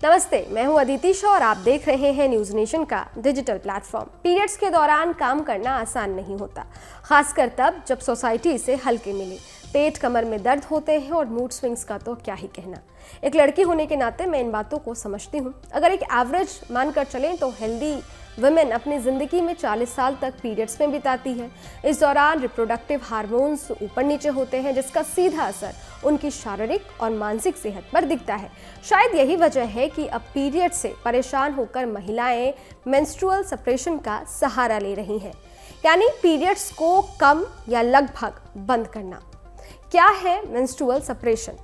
नमस्ते, मैं हूं अदिति शाह और आप देख रहे हैं न्यूज़ नेशन का डिजिटल प्लेटफॉर्म। पीरियड्स के दौरान काम करना आसान नहीं होता, खासकर तब जब सोसाइटी इसे हल्के मिले। पेट कमर में दर्द होते हैं और मूड स्विंग्स का तो क्या ही कहना। एक लड़की होने के नाते मैं इन बातों को समझती हूँ। अगर एक एवरेज मानकर चलें तो हेल्दी वुमेन अपनी ज़िंदगी में 40 साल तक पीरियड्स में बिताती है। इस दौरान रिप्रोडक्टिव हार्मोन्स ऊपर नीचे होते हैं, जिसका सीधा असर उनकी शारीरिक और मानसिक सेहत पर दिखता है। शायद यही वजह है कि अब पीरियड से परेशान होकर महिलाएं मेंस्ट्रुअल सेपरेशन का सहारा ले रही हैं, यानी पीरियड्स को कम या लगभग बंद करना। क्या है मेंस्ट्रुअल सेपरेशन?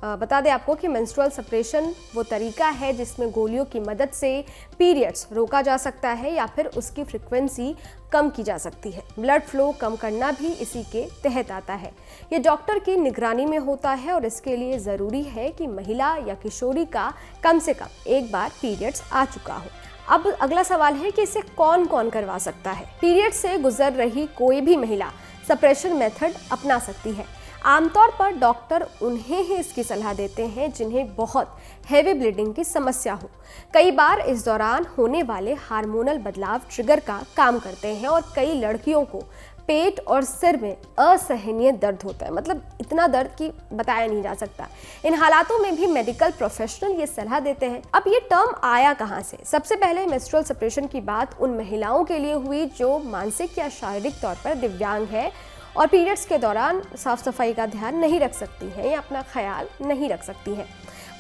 बता दें आपको कि मेंस्ट्रुअल सेपरेशन वो तरीका है जिसमें गोलियों की मदद से पीरियड्स रोका जा सकता है या फिर उसकी फ्रीक्वेंसी कम की जा सकती है। ब्लड फ्लो कम करना भी इसी के तहत आता है। ये डॉक्टर की निगरानी में होता है और इसके लिए ज़रूरी है कि महिला या किशोरी का कम से कम एक बार पीरियड्स आ चुका हो। अब अगला सवाल है कि इसे कौन कौन करवा सकता है। पीरियड से गुजर रही कोई भी महिला सेपरेशन मेथड अपना सकती है। आमतौर पर डॉक्टर उन्हें ही इसकी सलाह देते हैं जिन्हें बहुत हैवी ब्लीडिंग की समस्या हो। कई बार इस दौरान होने वाले हार्मोनल बदलाव ट्रिगर का काम करते हैं और कई लड़कियों को पेट और सिर में असहनीय दर्द होता है, मतलब इतना दर्द कि बताया नहीं जा सकता। इन हालातों में भी मेडिकल प्रोफेशनल ये सलाह देते हैं। अब ये टर्म आया कहाँ से? सबसे पहले मेंस्ट्रुअल सेपरेशन की बात उन महिलाओं के लिए हुई जो मानसिक या शारीरिक तौर पर दिव्यांग है और पीरियड्स के दौरान साफ सफाई का ध्यान नहीं रख सकती हैं या अपना ख्याल नहीं रख सकती हैं।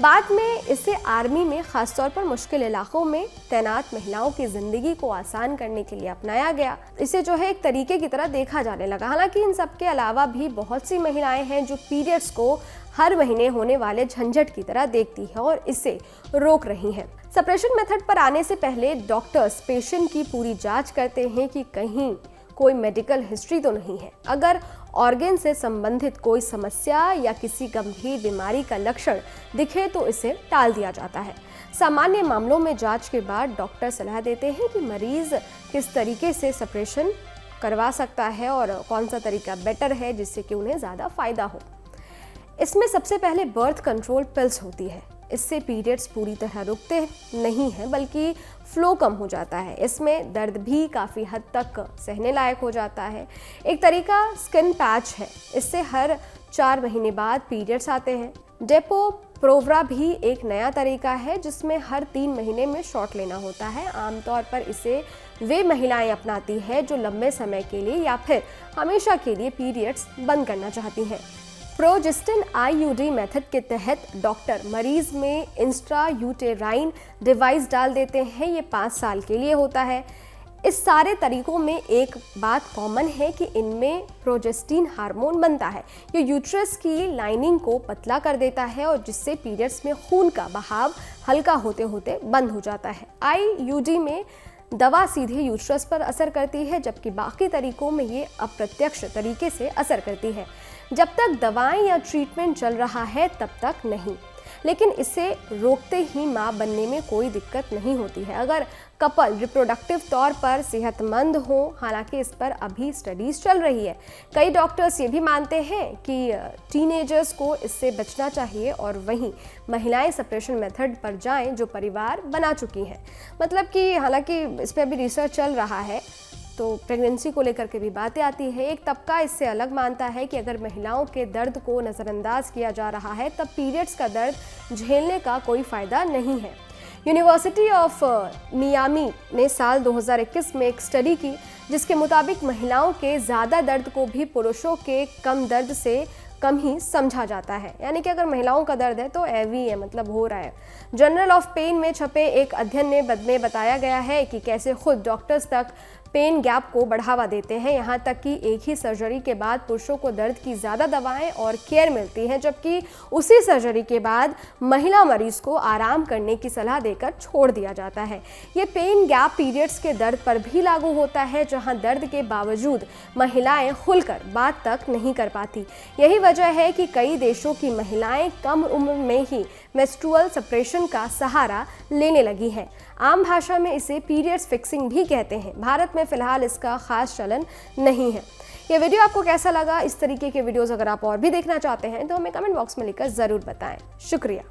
बाद में इसे आर्मी में खासतौर पर मुश्किल इलाकों में तैनात महिलाओं की ज़िंदगी को आसान करने के लिए अपनाया गया। इसे जो है एक तरीके की तरह देखा जाने लगा। हालांकि इन सब के अलावा भी बहुत सी महिलाएं हैं जो पीरियड्स को हर महीने होने वाले झंझट की तरह देखती है और इसे रोक रही हैं। सेपरेशन मेथड पर आने से पहले डॉक्टर्स पेशेंट की पूरी जाँच करते हैं कि कहीं कोई मेडिकल हिस्ट्री तो नहीं है। अगर ऑर्गन से संबंधित कोई समस्या या किसी गंभीर बीमारी का लक्षण दिखे तो इसे टाल दिया जाता है। सामान्य मामलों में जांच के बाद डॉक्टर सलाह देते हैं कि मरीज किस तरीके से सेपरेशन करवा सकता है और कौन सा तरीका बेटर है जिससे कि उन्हें ज़्यादा फायदा हो। इसमें सबसे पहले बर्थ कंट्रोल पिल्स होती है। इससे पीरियड्स पूरी तरह रुकते नहीं हैं बल्कि फ्लो कम हो जाता है। इसमें दर्द भी काफ़ी हद तक सहने लायक हो जाता है। एक तरीका स्किन पैच है, इससे हर 4 महीने बाद पीरियड्स आते हैं। डेपो प्रोवरा भी एक नया तरीका है जिसमें हर 3 महीने में शॉट लेना होता है। आमतौर पर इसे वे महिलाएं अपनाती हैं जो लंबे समय के लिए या फिर हमेशा के लिए पीरियड्स बंद करना चाहती हैं। प्रोजेस्टिन आईयूडी मेथड के तहत डॉक्टर मरीज में इंस्ट्रा यूटेराइन डिवाइस डाल देते हैं। ये 5 साल के लिए होता है। इस सारे तरीकों में एक बात कॉमन है कि इनमें प्रोजेस्टिन हार्मोन बनता है। ये यूट्रस की लाइनिंग को पतला कर देता है और जिससे पीरियड्स में खून का बहाव हल्का होते होते बंद हो जाता है। आईयूडी में दवा सीधे यूट्रस पर असर करती है जबकि बाकी तरीकों में ये अप्रत्यक्ष तरीके से असर करती है। जब तक दवाएं या ट्रीटमेंट चल रहा है तब तक नहीं, लेकिन इसे रोकते ही मां बनने में कोई दिक्कत नहीं होती है अगर कपल रिप्रोडक्टिव तौर पर सेहतमंद हो। हालांकि इस पर अभी स्टडीज चल रही है। कई डॉक्टर्स ये भी मानते हैं कि टीनेजर्स को इससे बचना चाहिए और वहीं महिलाएं सेपरेशन मेथड पर जाएं जो परिवार बना चुकी हैं। मतलब कि हालांकि इस पर अभी रिसर्च चल रहा है तो प्रेगनेंसी को लेकर के भी बातें आती है। एक तबका इससे अलग मानता है कि अगर महिलाओं के दर्द को नज़रअंदाज किया जा रहा है तब पीरियड्स का दर्द झेलने का कोई फ़ायदा नहीं है। यूनिवर्सिटी ऑफ मियामी ने साल 2021 में एक स्टडी की जिसके मुताबिक महिलाओं के ज़्यादा दर्द को भी पुरुषों के कम दर्द से कम ही समझा जाता है। यानी कि अगर महिलाओं का दर्द है तो हैवी है, मतलब हो रहा है। जर्नल ऑफ पेन में छपे एक अध्ययन में बताया गया है कि कैसे खुद डॉक्टर्स तक पेन गैप को बढ़ावा देते हैं। यहाँ तक कि एक ही सर्जरी के बाद पुरुषों को दर्द की ज़्यादा दवाएं और केयर मिलती है जबकि उसी सर्जरी के बाद महिला मरीज को आराम करने की सलाह देकर छोड़ दिया जाता है। ये पेन गैप पीरियड्स के दर्द पर भी लागू होता है जहाँ दर्द के बावजूद महिलाएं खुलकर बात तक नहीं कर पाती। यही वजह है कि कई देशों की महिलाएं कम उम्र में ही मेंस्ट्रुअल सेपरेशन का सहारा लेने लगी हैं। आम भाषा में इसे पीरियड्स फिक्सिंग भी कहते हैं। भारत में फिलहाल इसका खास चलन नहीं है। ये वीडियो आपको कैसा लगा? इस तरीके के वीडियोस अगर आप और भी देखना चाहते हैं तो हमें कमेंट बॉक्स में लिखकर ज़रूर बताएं। शुक्रिया।